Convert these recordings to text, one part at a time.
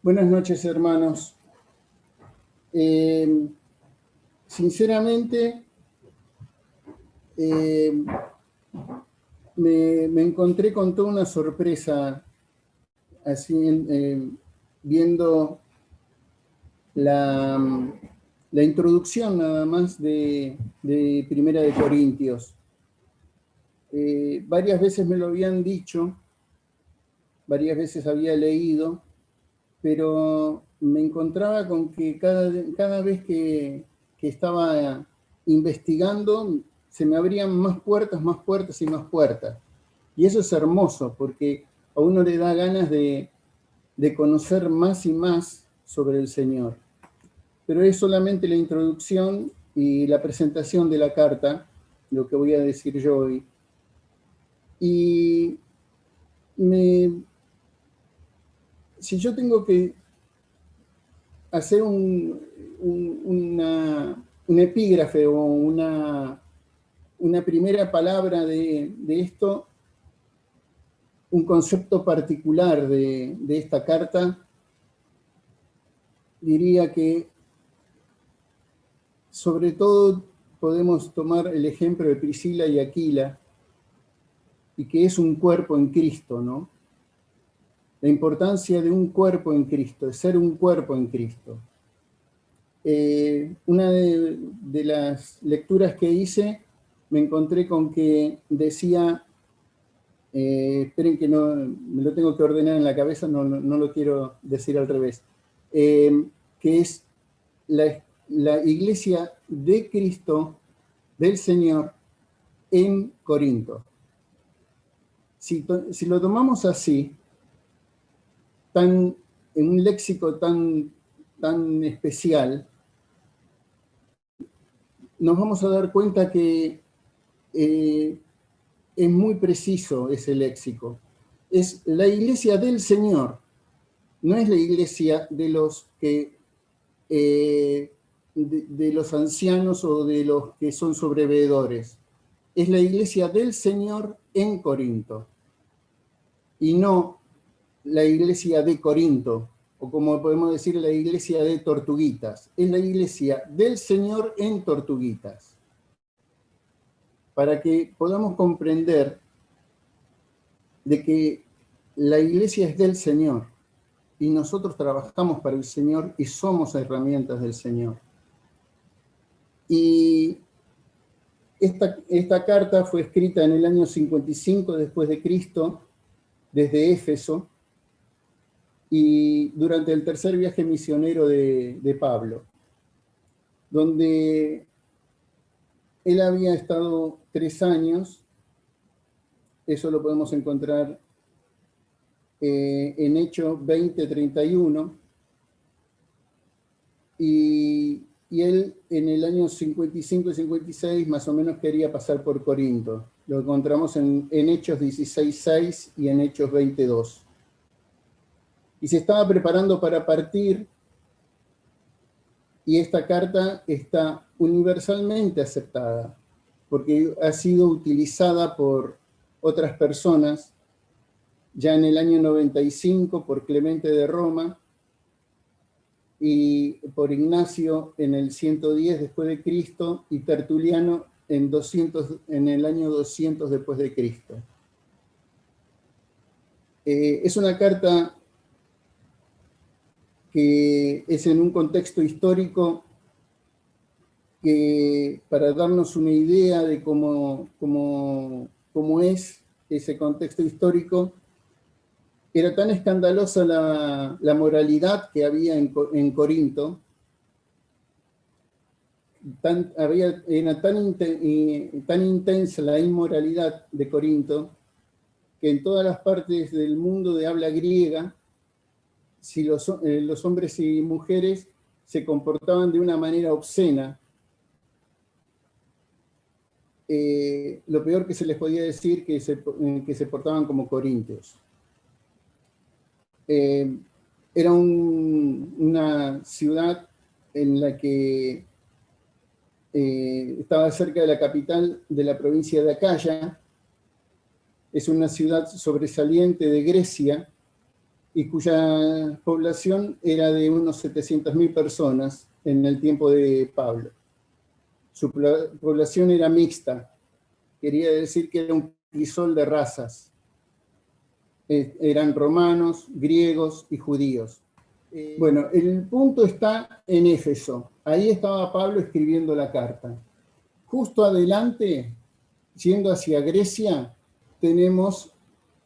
Buenas noches, hermanos. Sinceramente, me encontré con toda una sorpresa así viendo la introducción nada más de Primera de Corintios. Varias veces me lo habían dicho, varias veces había leído, pero me encontraba con que cada vez que estaba investigando, se me abrían más puertas y más puertas. Y eso es hermoso, porque a uno le da ganas de conocer más y más sobre el Señor. Pero es solamente la introducción y la presentación de la carta, lo que voy a decir yo hoy. Y si yo tengo que hacer un epígrafe o una primera palabra de esto, un concepto particular de esta carta, diría que sobre todo podemos tomar el ejemplo de Priscila y Aquila, y que es un cuerpo en Cristo, ¿no? La importancia de un cuerpo en Cristo, de ser un cuerpo en Cristo. Una de las lecturas que hice, me encontré con que decía, esperen que no, me lo tengo que ordenar en la cabeza, no lo quiero decir al revés, que es la iglesia de Cristo, del Señor, en Corinto. Si lo tomamos así, en un léxico tan especial, nos vamos a dar cuenta que es muy preciso ese léxico. Es la iglesia del Señor, no es la iglesia de los que de los ancianos o de los que son sobreveedores. Es la iglesia del Señor en Corinto, y no la iglesia de Corinto, o como podemos decir, la iglesia de Tortuguitas. Es la iglesia del Señor en Tortuguitas. Para que podamos comprender de que la iglesia es del Señor, y nosotros trabajamos para el Señor y somos herramientas del Señor. Y esta carta fue escrita en el año 55 después de Cristo, desde Éfeso, y durante el tercer viaje misionero de Pablo, donde él había estado 3 años. Eso lo podemos encontrar en Hechos 20:31, y él en el año 55 y 56 más o menos quería pasar por Corinto. Lo encontramos en Hechos 16:6 y en Hechos 20:2. Y se estaba preparando para partir, y esta carta está universalmente aceptada, porque ha sido utilizada por otras personas, ya en el año 95 por Clemente de Roma, y por Ignacio en el 110 después de Cristo, y Tertuliano en el año 200 después de Cristo. Es una carta que es en un contexto histórico que, para darnos una idea de cómo es ese contexto histórico, era tan escandalosa la moralidad que había en Corinto, era tan intensa la inmoralidad de Corinto, que en todas las partes del mundo de habla griega, si los hombres y mujeres se comportaban de una manera obscena, lo peor que se les podía decir que se portaban como corintios. Era una ciudad en la que estaba cerca de la capital de la provincia de Acaya. Es una ciudad sobresaliente de Grecia, y cuya población era de unos 700.000 personas en el tiempo de Pablo. Su población era mixta, quería decir que era un crisol de razas. Eran romanos, griegos y judíos. Bueno, el punto está en Éfeso. Ahí estaba Pablo escribiendo la carta. Justo adelante, yendo hacia Grecia, tenemos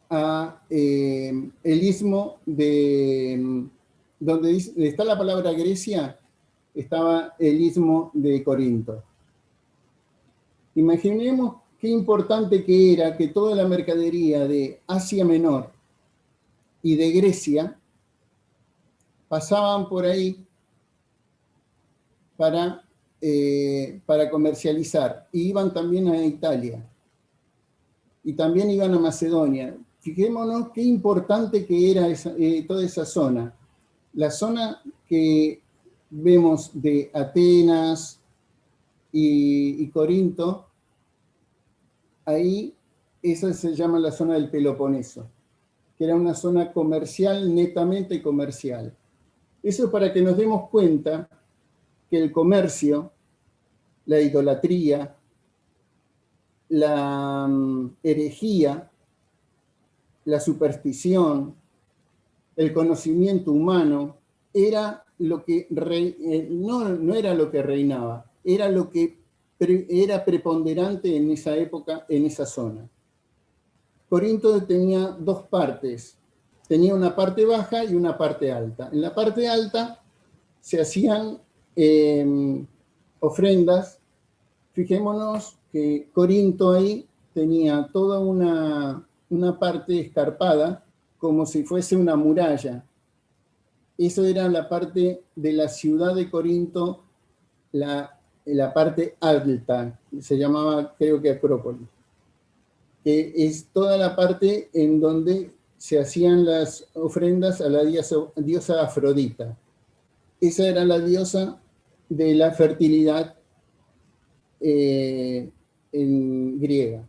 el istmo de, donde está la palabra Grecia, estaba el istmo de Corinto. Imaginemos qué importante que era que toda la mercadería de Asia Menor y de Grecia pasaban por ahí para comercializar. Y iban también a Italia. Y también iban a Macedonia. Fijémonos qué importante que era toda esa zona. La zona que vemos de Atenas y Corinto, ahí esa se llama la zona del Peloponeso, que era una zona comercial, netamente comercial. Eso es para que nos demos cuenta que el comercio, la idolatría, la herejía, la superstición, el conocimiento humano, era lo que no era lo que reinaba, era lo que era preponderante en esa época, en esa zona. Corinto tenía dos partes, tenía una parte baja y una parte alta. En la parte alta se hacían ofrendas. Fijémonos que Corinto ahí tenía toda una parte escarpada, como si fuese una muralla. Eso era la parte de la ciudad de Corinto, la parte alta, se llamaba, creo que Acrópolis, que es toda la parte en donde se hacían las ofrendas a la diosa Afrodita. Esa era la diosa de la fertilidad en griega.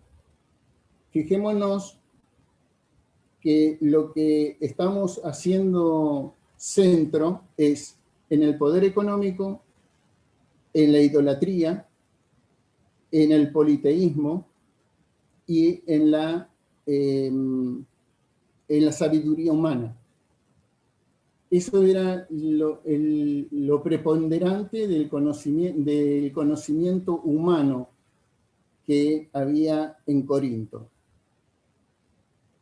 Fijémonos que lo que estamos haciendo centro es en el poder económico, en la idolatría, en el politeísmo y en la sabiduría humana. Eso era lo preponderante del conocimiento humano que había en Corinto.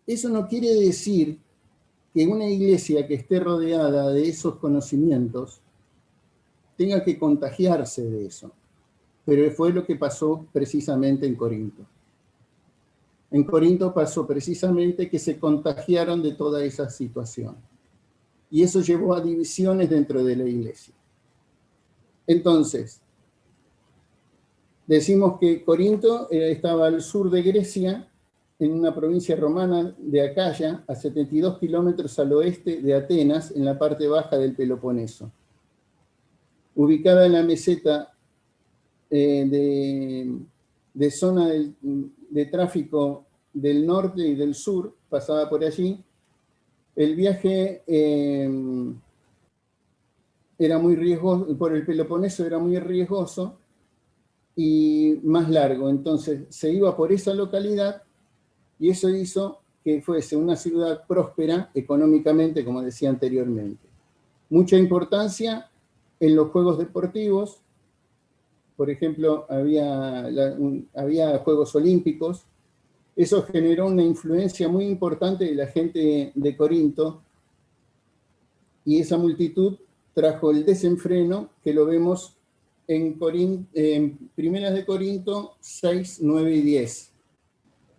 Eso no quiere decir que una iglesia que esté rodeada de esos conocimientos tenga que contagiarse de eso. Pero fue lo que pasó precisamente en Corinto. En Corinto pasó precisamente que se contagiaron de toda esa situación. Y eso llevó a divisiones dentro de la iglesia. Entonces, decimos que Corinto estaba al sur de Grecia, en una provincia romana de Acaya, a 72 kilómetros al oeste de Atenas, en la parte baja del Peloponeso. Ubicada en la meseta de zona de tráfico del norte y del sur, pasaba por allí. El viaje era muy riesgoso, por el Peloponeso era muy riesgoso y más largo. Entonces se iba por esa localidad y eso hizo que fuese una ciudad próspera económicamente, como decía anteriormente. Mucha importancia en los juegos deportivos. Por ejemplo, había Juegos Olímpicos. Eso generó una influencia muy importante de la gente de Corinto y esa multitud trajo el desenfreno que lo vemos en Primeras de Corinto 6, 9 y 10.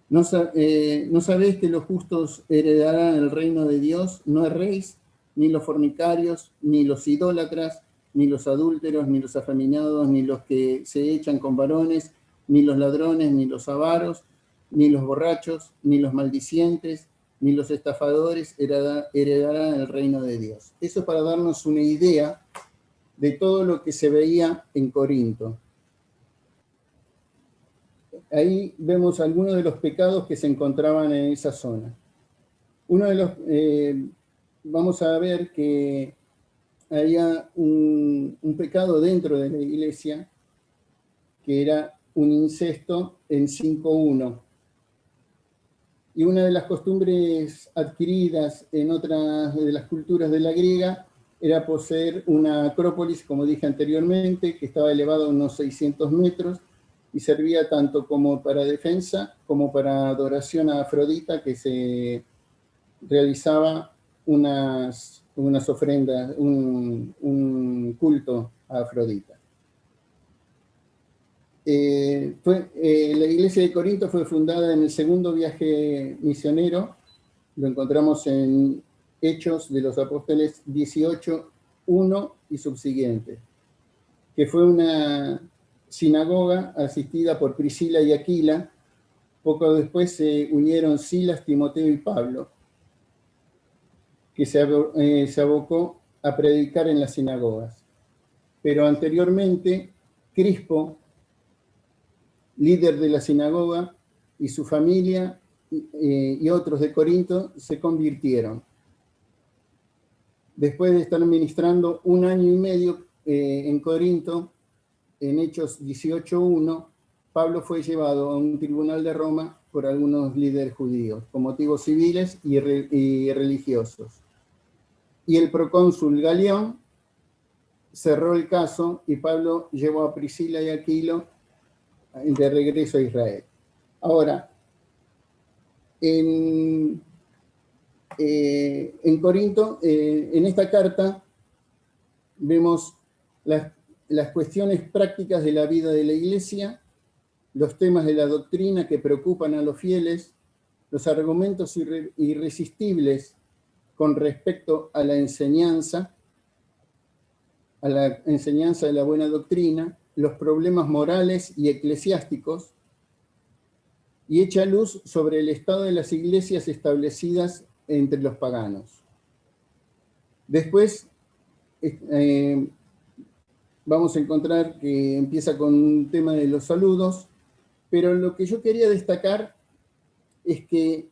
¿No sabéis que los justos heredarán el reino de Dios? No erréis, ni los fornicarios, ni los idólatras, ni los adúlteros, ni los afeminados, ni los que se echan con varones, ni los ladrones, ni los avaros, ni los borrachos, ni los maldicientes, ni los estafadores heredarán el reino de Dios. Eso para darnos una idea de todo lo que se veía en Corinto. Ahí vemos algunos de los pecados que se encontraban en esa zona. Uno de vamos a ver que había un pecado dentro de la iglesia, que era un incesto en 5.1. Y una de las costumbres adquiridas en otras de las culturas de la griega era poseer una acrópolis, como dije anteriormente, que estaba elevada a unos 600 metros y servía tanto como para defensa como para adoración a Afrodita, que se realizaba unas ofrendas, un culto a Afrodita. La iglesia de Corinto fue fundada en el segundo viaje misionero. Lo encontramos en Hechos de los Apóstoles 18:1 y subsiguiente, que fue una sinagoga asistida por Priscila y Aquila. Poco después se unieron Silas, Timoteo y Pablo, que se abocó a predicar en las sinagogas. Pero anteriormente, Crispo, líder de la sinagoga, y su familia y otros de Corinto se convirtieron. Después de estar ministrando 1 año y medio en Corinto, en Hechos 18:1, Pablo fue llevado a un tribunal de Roma por algunos líderes judíos, por motivos civiles y religiosos. Y el procónsul Galión cerró el caso y Pablo llevó a Priscila y Aquilo de regreso a Israel. Ahora, en Corinto, en esta carta, vemos las cuestiones prácticas de la vida de la iglesia, los temas de la doctrina que preocupan a los fieles, los argumentos irresistibles con respecto a la enseñanza de la buena doctrina, los problemas morales y eclesiásticos, y echa luz sobre el estado de las iglesias establecidas entre los paganos. Después vamos a encontrar que empieza con un tema de los saludos, pero lo que yo quería destacar es que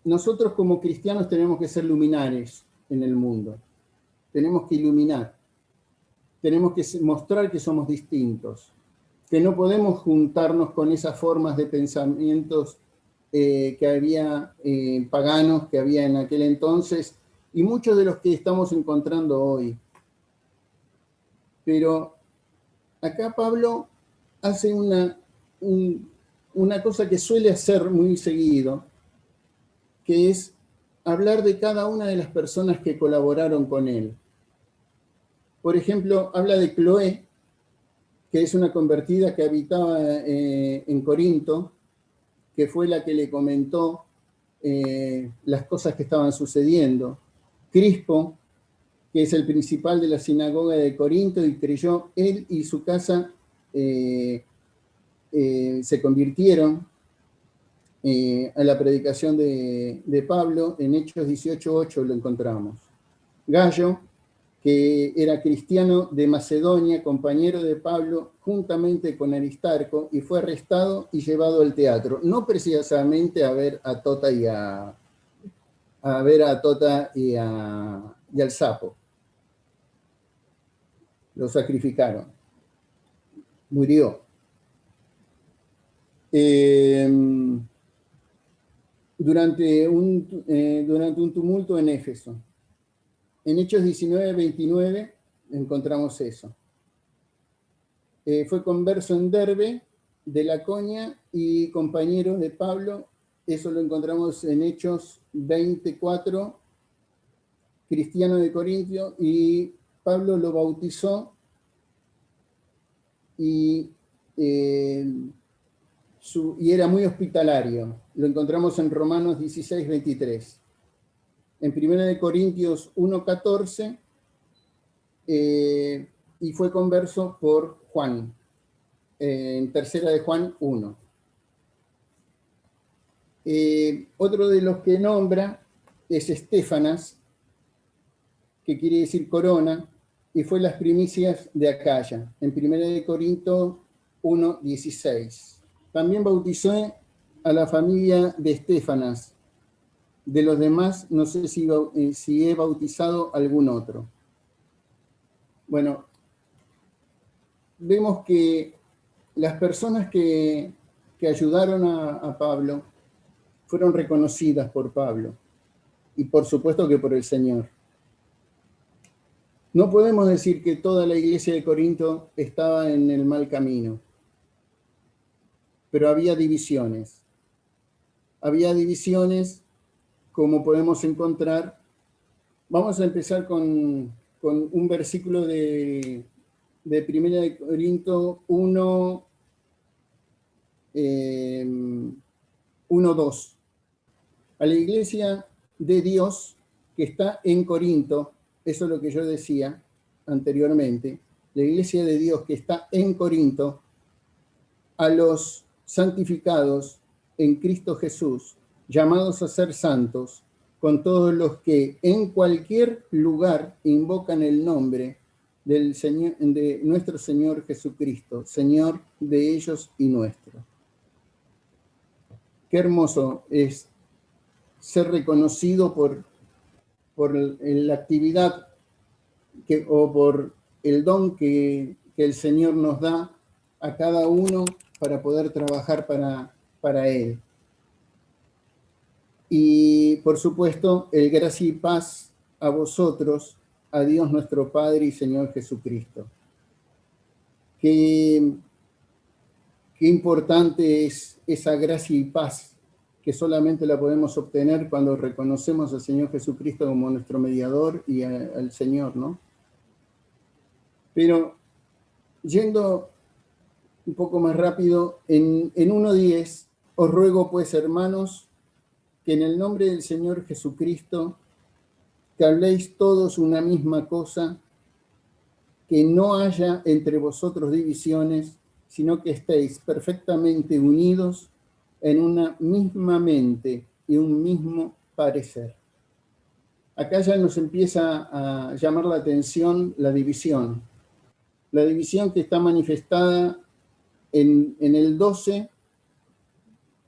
nosotros como cristianos tenemos que ser luminares en el mundo. Tenemos que iluminar. Tenemos que mostrar que somos distintos, que no podemos juntarnos con esas formas de pensamientos que había paganos, que había en aquel entonces, y muchos de los que estamos encontrando hoy. Pero acá Pablo hace una cosa que suele hacer muy seguido, que es hablar de cada una de las personas que colaboraron con él. Por ejemplo, habla de Cloé, que es una convertida que habitaba en Corinto, que fue la que le comentó las cosas que estaban sucediendo. Crispo, que es el principal de la sinagoga de Corinto, y creyó, él y su casa se convirtieron a la predicación de Pablo. En Hechos 18:8 lo encontramos. Gallo, que era cristiano de Macedonia, compañero de Pablo, juntamente con Aristarco, y fue arrestado y llevado al teatro, no precisamente a ver a Tota y al sapo. Lo sacrificaron. Murió. Durante un tumulto en Éfeso. En Hechos 19:29 encontramos eso. Fue converso en Derbe, de Laconia, y compañero de Pablo. Eso lo encontramos en Hechos 20:4, cristiano de Corintio, y Pablo lo bautizó y era muy hospitalario. Lo encontramos en Romanos 16:23. En 1 Corintios 1:14, y fue converso por Juan, en 3 de Juan 1. Otro de los que nombra es Estéfanas, que quiere decir corona, y fue las primicias de Acaya, en 1 Corintios 1:16. También bautizó a la familia de Estéfanas, De los demás, no sé si he bautizado algún otro. Bueno, vemos que las personas que ayudaron a Pablo fueron reconocidas por Pablo y por supuesto que por el Señor. No podemos decir que toda la iglesia de Corinto estaba en el mal camino, pero había divisiones. Había divisiones como podemos encontrar. Vamos a empezar con un versículo de 1 de Corinto 1, 1:2. A la iglesia de Dios que está en Corinto, eso es lo que yo decía anteriormente, la iglesia de Dios que está en Corinto, a los santificados en Cristo Jesús, llamados a ser santos, con todos los que en cualquier lugar invocan el nombre del Señor, de nuestro Señor Jesucristo, Señor de ellos y nuestro. Qué hermoso es ser reconocido por la actividad o por el don que el Señor nos da a cada uno para poder trabajar para Él. Y por supuesto, el gracia y paz a vosotros, a Dios nuestro Padre y Señor Jesucristo. Qué importante es esa gracia y paz que solamente la podemos obtener cuando reconocemos al Señor Jesucristo como nuestro mediador y al Señor, ¿no? Pero yendo un poco más rápido, en 1:10, os ruego pues, hermanos, que en el nombre del Señor Jesucristo, que habléis todos una misma cosa, que no haya entre vosotros divisiones, sino que estéis perfectamente unidos en una misma mente y un mismo parecer. Acá ya nos empieza a llamar la atención la división. La división que está manifestada en el 12,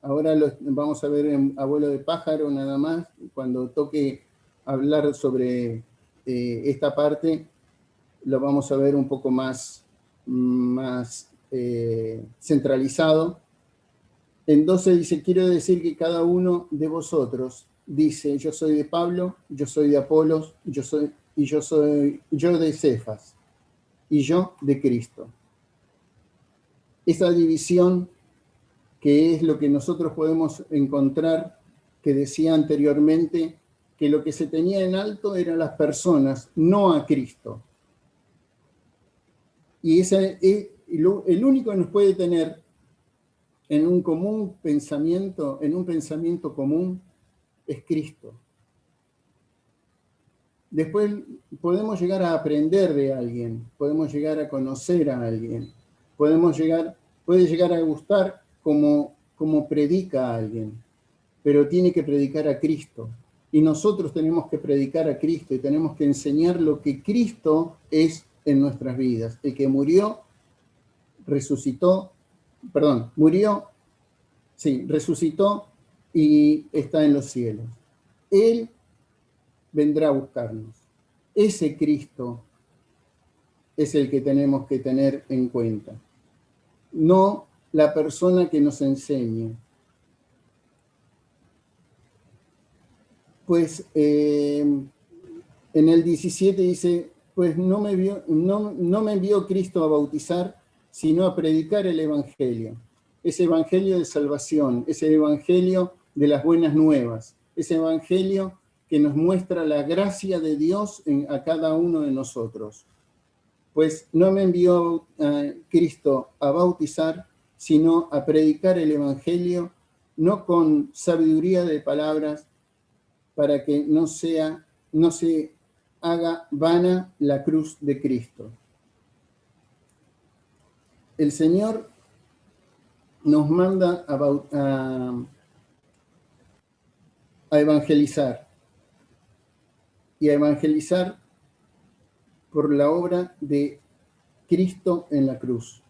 ahora vamos a ver en Abuelo de Pájaro nada más, cuando toque hablar sobre esta parte, lo vamos a ver un poco más centralizado. En 12 dice, quiero decir que cada uno de vosotros dice, yo soy de Pablo, yo soy de Apolos, yo de Cefas, y yo de Cristo. Esa división, que es lo que nosotros podemos encontrar, que decía anteriormente, que lo que se tenía en alto eran las personas, no a Cristo. Y el único que nos puede tener en un común pensamiento, en un pensamiento común, es Cristo. Después podemos llegar a aprender de alguien, podemos llegar a conocer a alguien, puede llegar a gustar como predica a alguien, pero tiene que predicar a Cristo. Y nosotros tenemos que predicar a Cristo y tenemos que enseñar lo que Cristo es en nuestras vidas. El que murió, resucitó y está en los cielos. Él vendrá a buscarnos. Ese Cristo es el que tenemos que tener en cuenta, no la persona que nos enseñe. Pues en el 17 dice, pues no me envió Cristo a bautizar, sino a predicar el Evangelio. Ese Evangelio de salvación, ese Evangelio de las buenas nuevas, ese Evangelio que nos muestra la gracia de Dios a cada uno de nosotros. Pues no me envió Cristo a bautizar, sino a predicar el Evangelio, no con sabiduría de palabras, para que no se haga vana la cruz de Cristo. El Señor nos manda a evangelizar, y a evangelizar por la obra de Cristo en la cruz.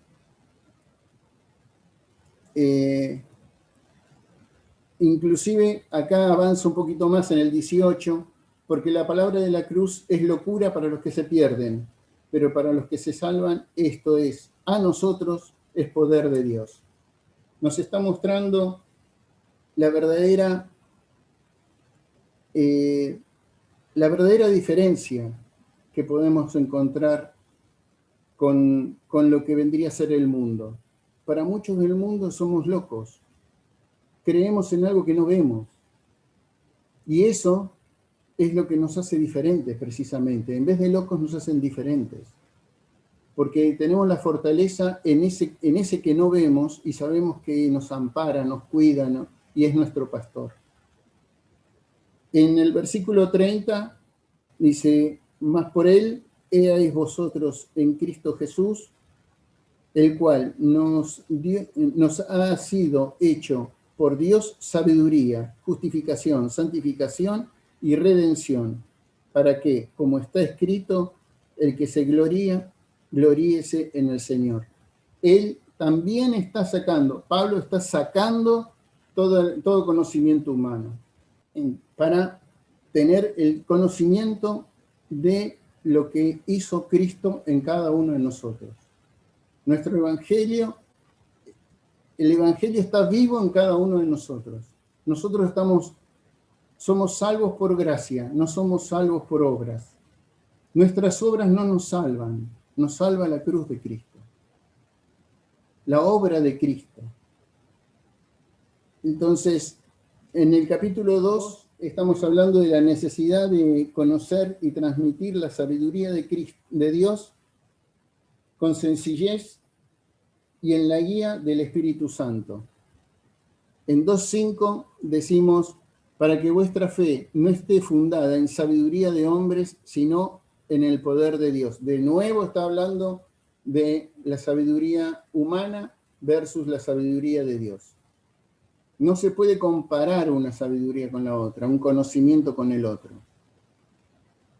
Inclusive acá avanza un poquito más en el 18, porque la palabra de la cruz es locura para los que se pierden, pero para los que se salvan, esto es, a nosotros es poder de Dios. Nos está mostrando la verdadera diferencia que podemos encontrar con lo que vendría a ser el mundo. Para muchos del mundo somos locos, creemos en algo que no vemos, y eso es lo que nos hace diferentes precisamente. En vez de locos nos hacen diferentes, porque tenemos la fortaleza en ese que no vemos y sabemos que nos ampara, nos cuida, ¿no? Y es nuestro pastor. En el versículo 30 dice, mas por él erais vosotros en Cristo Jesús, el cual nos ha sido hecho por Dios sabiduría, justificación, santificación y redención, para que, como está escrito, el que se gloría, gloríese en el Señor. Él también está sacando, Pablo está sacando todo conocimiento humano para tener el conocimiento de lo que hizo Cristo en cada uno de nosotros. Nuestro evangelio, el evangelio está vivo en cada uno de nosotros. Nosotros somos salvos por gracia, no somos salvos por obras. Nuestras obras no nos salvan, nos salva la cruz de Cristo, la obra de Cristo. Entonces, en el capítulo 2 estamos hablando de la necesidad de conocer y transmitir la sabiduría de Dios con sencillez y en la guía del Espíritu Santo. En 2.5 decimos, para que vuestra fe no esté fundada en sabiduría de hombres, sino en el poder de Dios. De nuevo está hablando de la sabiduría humana versus la sabiduría de Dios. No se puede comparar una sabiduría con la otra, un conocimiento con el otro.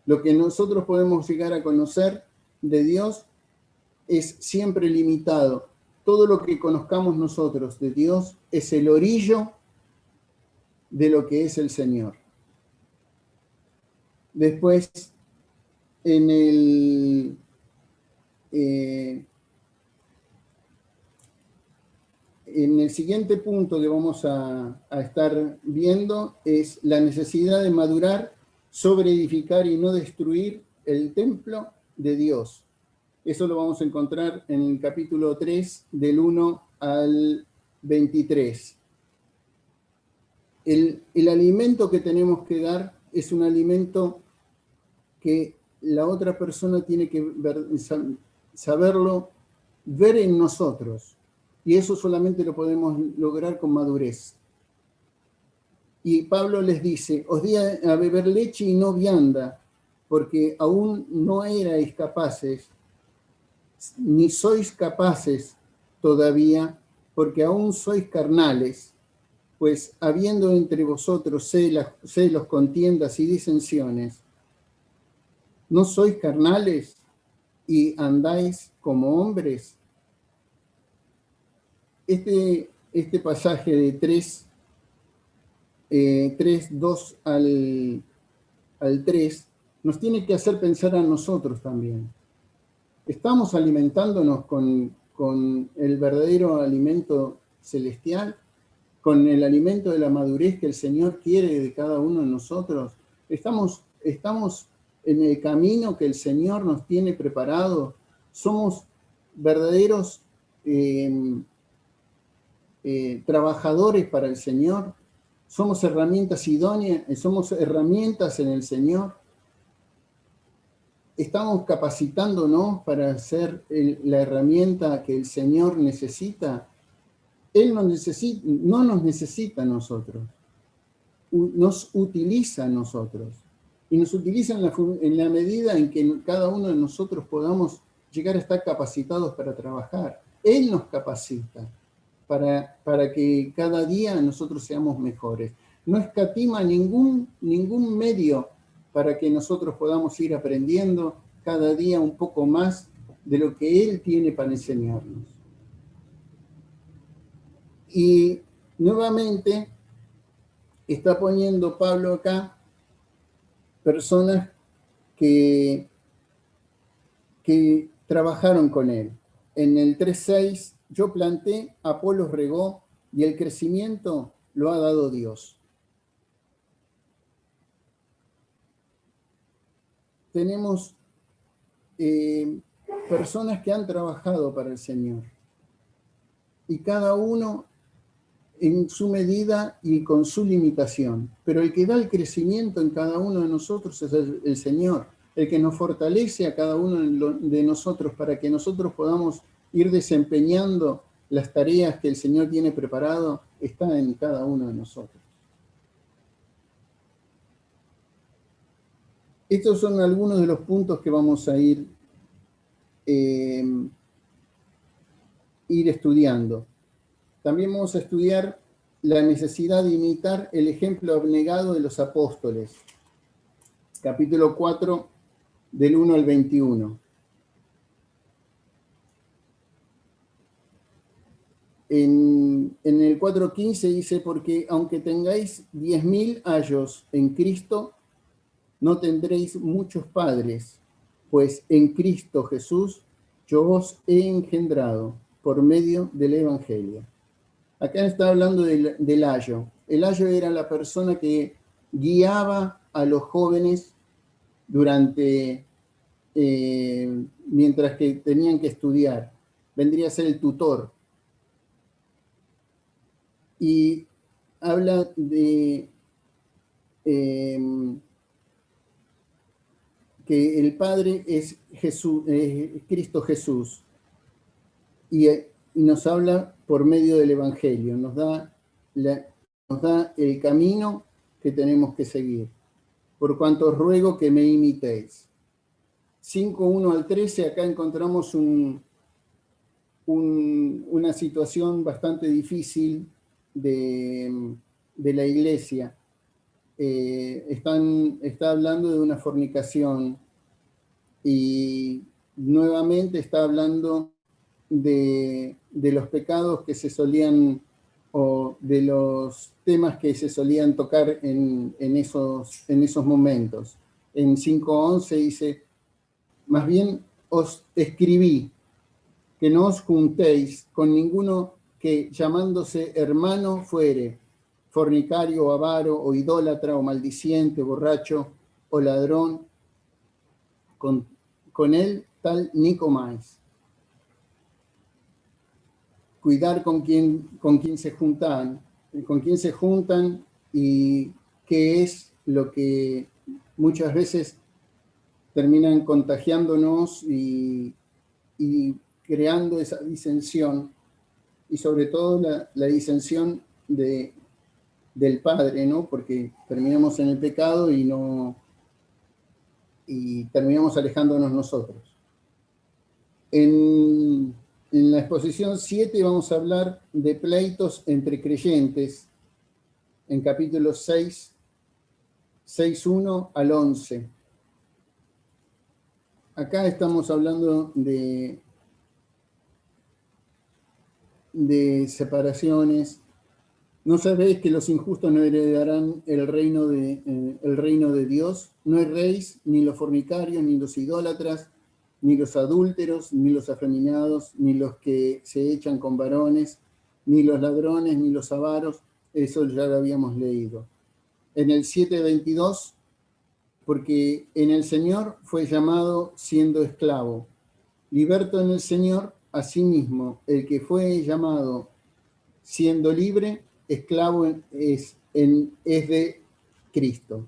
Lo que nosotros podemos llegar a conocer de Dios es siempre limitado. Todo lo que conozcamos nosotros de Dios es el orillo de lo que es el Señor. Después, en el siguiente punto que vamos a estar viendo es la necesidad de madurar, sobre edificar y no destruir el templo de Dios. Eso lo vamos a encontrar en el capítulo 3, del 1 al 23. El alimento que tenemos que dar es un alimento que la otra persona tiene que saberlo, ver en nosotros. Y eso solamente lo podemos lograr con madurez. Y Pablo les dice, os di a beber leche y no vianda, porque aún no erais capaces, ni sois capaces todavía, porque aún sois carnales, pues habiendo entre vosotros celos, contiendas y disensiones, ¿no sois carnales y andáis como hombres? Este pasaje de 2 al 3 nos tiene que hacer pensar a nosotros también. ¿Estamos alimentándonos con el verdadero alimento celestial? ¿Con el alimento de la madurez que el Señor quiere de cada uno de nosotros? ¿Estamos en el camino que el Señor nos tiene preparado? ¿Somos verdaderos trabajadores para el Señor? ¿Somos herramientas idóneas? ¿Somos herramientas en el Señor? ¿Estamos capacitándonos para ser la herramienta que el Señor necesita? Él no nos necesita a nosotros, nos utiliza a nosotros. Y nos utiliza en la medida en que cada uno de nosotros podamos llegar a estar capacitados para trabajar. Él nos capacita para que cada día nosotros seamos mejores. No escatima ningún medio para que nosotros podamos ir aprendiendo cada día un poco más de lo que Él tiene para enseñarnos. Y nuevamente está poniendo Pablo acá personas que trabajaron con él. En el 3:6, yo planté, Apolos regó, y el crecimiento lo ha dado Dios. Tenemos personas que han trabajado para el Señor, y cada uno en su medida y con su limitación. Pero el que da el crecimiento en cada uno de nosotros es el Señor, el que nos fortalece a cada uno de nosotros para que nosotros podamos ir desempeñando las tareas que el Señor tiene preparado, está en cada uno de nosotros. Estos son algunos de los puntos que vamos a ir estudiando. También vamos a estudiar la necesidad de imitar el ejemplo abnegado de los apóstoles. Capítulo 4, del 1 al 21. En el 4:15 dice, porque aunque tengáis 10.000 ayos en Cristo, no tendréis muchos padres, pues en Cristo Jesús yo os he engendrado por medio del Evangelio. Acá está hablando del ayo. El ayo era la persona que guiaba a los jóvenes durante, mientras que tenían que estudiar. Vendría a ser el tutor. Y habla de que el Padre es Jesús, Cristo Jesús, y nos habla por medio del Evangelio, nos da el camino que tenemos que seguir. Por cuanto os ruego que me imitéis. 5:1 al 13, acá encontramos una situación bastante difícil de la iglesia. Está hablando de una fornicación y nuevamente está hablando de los pecados que se solían, o de los temas que se solían tocar en esos momentos. En 5:11 dice, más bien os escribí que no os juntéis con ninguno que llamándose hermano fuere fornicario, avaro, o idólatra, o maldiciente, borracho, o ladrón, con él tal ni comáis. Cuidar con quién se juntan y qué es lo que muchas veces terminan contagiándonos y creando esa disensión, y sobre todo la disensión del Padre, ¿no? Porque terminamos en el pecado y terminamos alejándonos nosotros. En la exposición 7 vamos a hablar de pleitos entre creyentes, en capítulo 6, 6:1 al 11. Acá estamos hablando de separaciones. ¿No sabéis que los injustos no heredarán el reino de Dios? No erréis, ni los fornicarios, ni los idólatras, ni los adúlteros, ni los afeminados, ni los que se echan con varones, ni los ladrones, ni los avaros. Eso ya lo habíamos leído. En el 7:22, porque en el Señor fue llamado siendo esclavo. Liberto en el Señor, asimismo, el que fue llamado siendo libre, esclavo es de Cristo.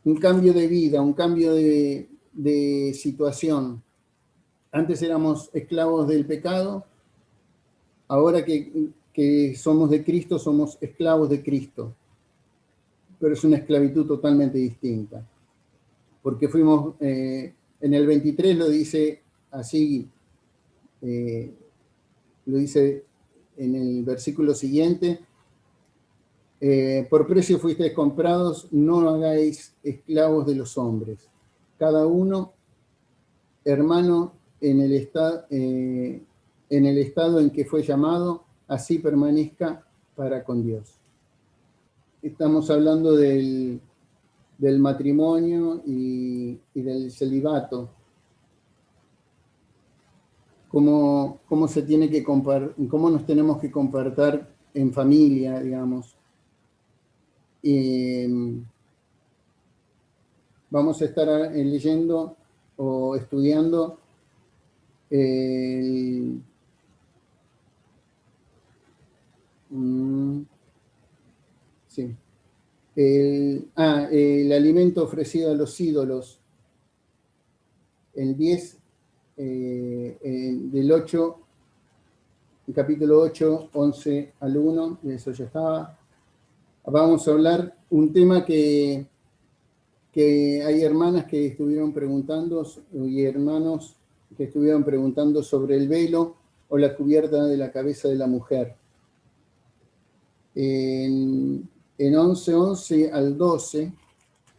Un cambio de vida, un cambio de situación. Antes éramos esclavos del pecado, ahora que somos de Cristo, somos esclavos de Cristo. Pero es una esclavitud totalmente distinta. Porque fuimos, en el 23 lo dice así, lo dice en el versículo siguiente, por precio fuisteis comprados, no hagáis esclavos de los hombres. Cada uno, hermano, en el estado en que fue llamado, así permanezca para con Dios. estamos hablando del matrimonio y del celibato. Cómo se tiene que cómo nos tenemos que comportar en familia, digamos. Vamos a estar leyendo o estudiando sí, el alimento ofrecido a los ídolos, el 10 del 8, el capítulo 8, 11 al 1, de eso ya estaba. Vamos a hablar un tema que hay hermanas que estuvieron preguntando y hermanos que estuvieron preguntando sobre el velo o la cubierta de la cabeza de la mujer. En 11 al 12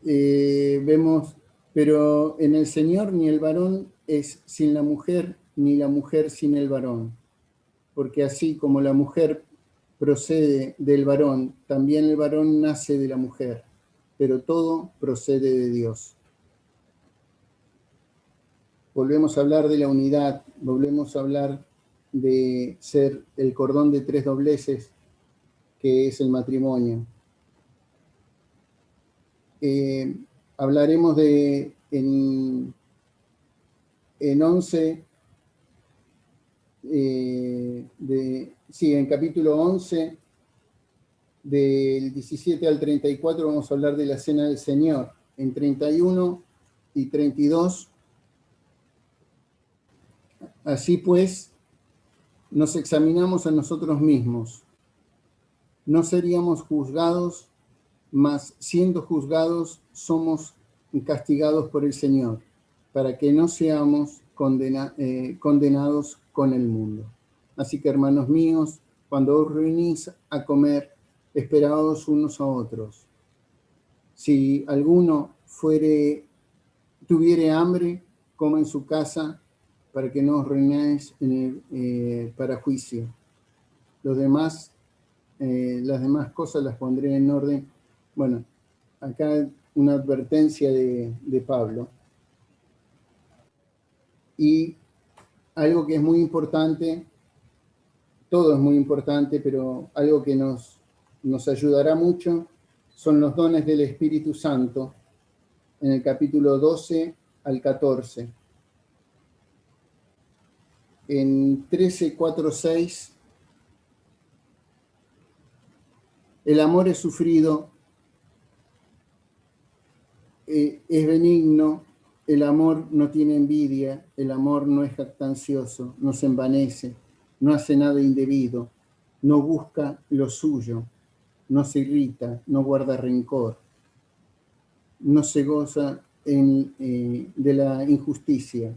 vemos, pero en el Señor ni el varón es sin la mujer, ni la mujer sin el varón. Porque así como la mujer procede del varón, también el varón nace de la mujer, pero todo procede de Dios. Volvemos a hablar de la unidad, volvemos a hablar de ser el cordón de 3 dobleces, que es el matrimonio. Hablaremos en 11, en capítulo 11, del 17 al 34, vamos a hablar de la Cena del Señor. En 31 y 32, así pues, nos examinamos a nosotros mismos. No seríamos juzgados, mas siendo juzgados somos castigados por el Señor, para que no seamos condenados con el mundo. Así que, hermanos míos, cuando os reunís a comer, esperaos unos a otros. Si alguno tuviere hambre, coma en su casa, para que no os reunáis para juicio. Las demás cosas las pondré en orden. Bueno, acá una advertencia de Pablo. Y algo que es muy importante, todo es muy importante, pero algo que nos ayudará mucho son los dones del Espíritu Santo, en el capítulo 12 al 14. En 13, 4, 6, el amor es sufrido, es benigno, el amor no tiene envidia, el amor no es jactancioso, no se envanece, no hace nada indebido, no busca lo suyo, no se irrita, no guarda rencor, no se goza de la injusticia,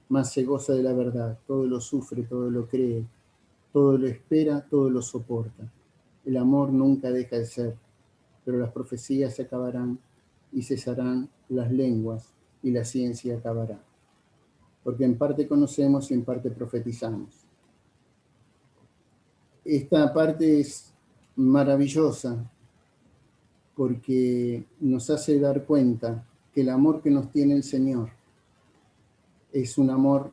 mas se goza de la verdad. Todo lo sufre, todo lo cree, todo lo espera, todo lo soporta. El amor nunca deja de ser, pero las profecías se acabarán y cesarán las lenguas y la ciencia acabará. Porque en parte conocemos y en parte profetizamos. Esta parte es maravillosa porque nos hace dar cuenta que el amor que nos tiene el Señor es un amor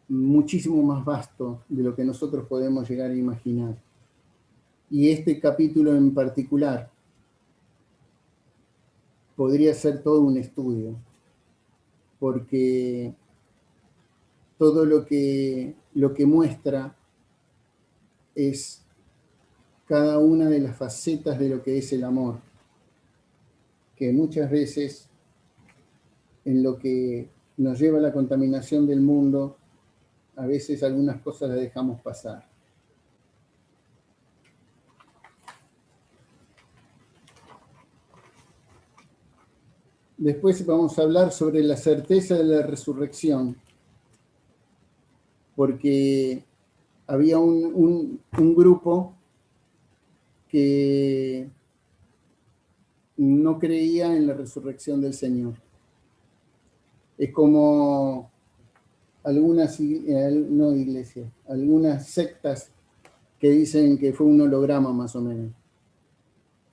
muchísimo más vasto de lo que nosotros podemos llegar a imaginar. Y este capítulo en particular podría ser todo un estudio, porque todo lo que muestra es cada una de las facetas de lo que es el amor, que muchas veces en lo que nos lleva a la contaminación del mundo, a veces algunas cosas las dejamos pasar. Después vamos a hablar sobre la certeza de la resurrección, porque había un grupo que no creía en la resurrección del Señor. Es como algunas sectas que dicen que fue un holograma más o menos.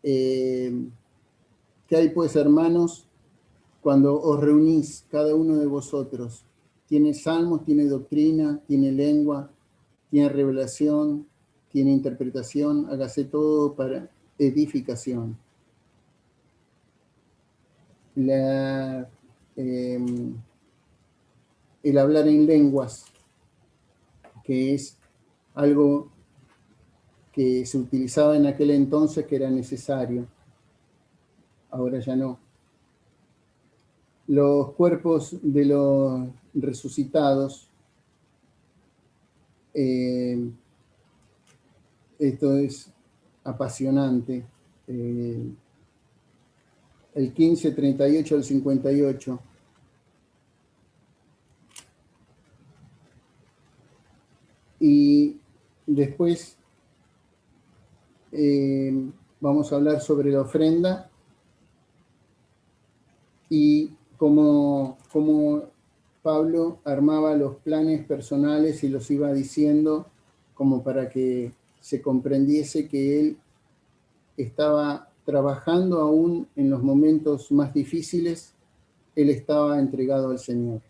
¿Qué hay pues, hermanos, cuando os reunís cada uno de vosotros? ¿Tiene salmos, tiene doctrina, tiene lengua, tiene revelación, tiene interpretación? Hágase todo para edificación. El hablar en lenguas, que es algo que se utilizaba en aquel entonces, que era necesario. Ahora ya no. Los cuerpos de los resucitados, esto es apasionante. El 15, 38 al 58. Y después vamos a hablar sobre la ofrenda y cómo Pablo armaba los planes personales y los iba diciendo como para que se comprendiese que él estaba trabajando aún en los momentos más difíciles, él estaba entregado al Señor.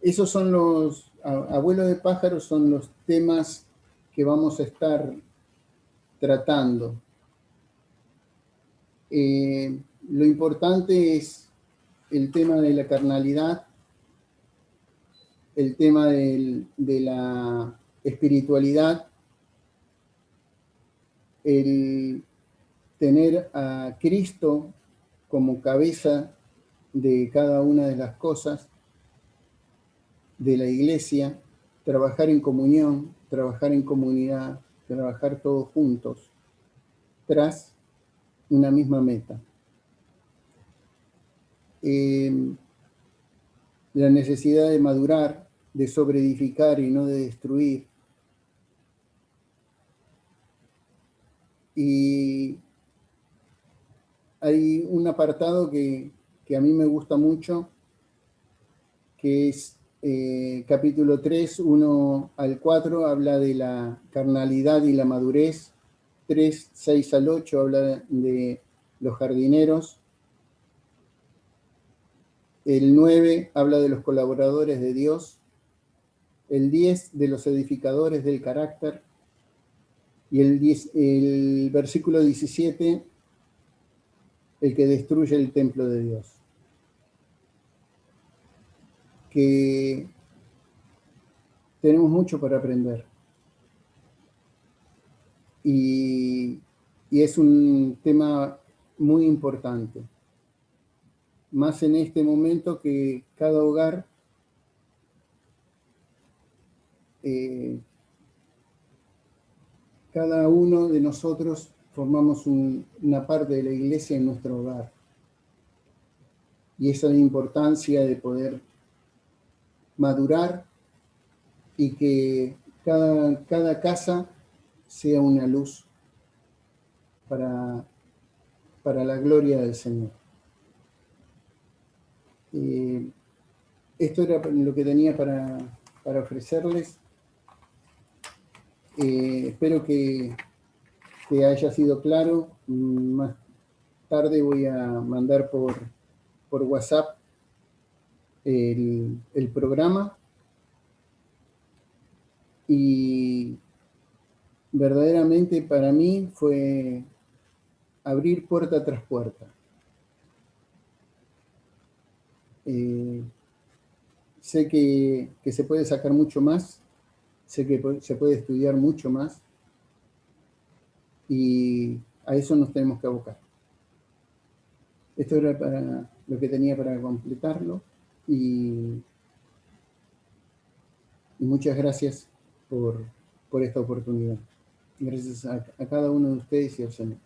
Esos son los, abuelo de pájaros, son los temas que vamos a estar tratando. Lo importante es el tema de la carnalidad, el tema de la espiritualidad, el tener a Cristo como cabeza de cada una de las cosas de la iglesia, trabajar en comunión, trabajar en comunidad, trabajar todos juntos, tras una misma meta. La necesidad de madurar, de sobreedificar y no de destruir. Y hay un apartado que a mí me gusta mucho, que es capítulo 3, 1 al 4, habla de la carnalidad y la madurez. 3, 6 al 8 habla de los jardineros. El 9 habla de los colaboradores de Dios. El 10 de los edificadores del carácter. Y el versículo 17, el que destruye el templo de Dios. Que tenemos mucho para aprender. Y es un tema muy importante. Más en este momento que cada hogar cada uno de nosotros formamos una parte de la iglesia en nuestro hogar. Y esa es la importancia de poder madurar y que cada casa sea una luz para la gloria del Señor. Esto era lo que tenía para ofrecerles. Espero que haya sido claro. Más tarde voy a mandar por WhatsApp el programa. Y verdaderamente para mí fue abrir puerta tras puerta. Sé que se puede sacar mucho más, sé que se puede estudiar mucho más, y a eso nos tenemos que abocar. Esto era para lo que tenía para completarlo, y muchas gracias por esta oportunidad. Gracias a cada uno de ustedes y al Señor.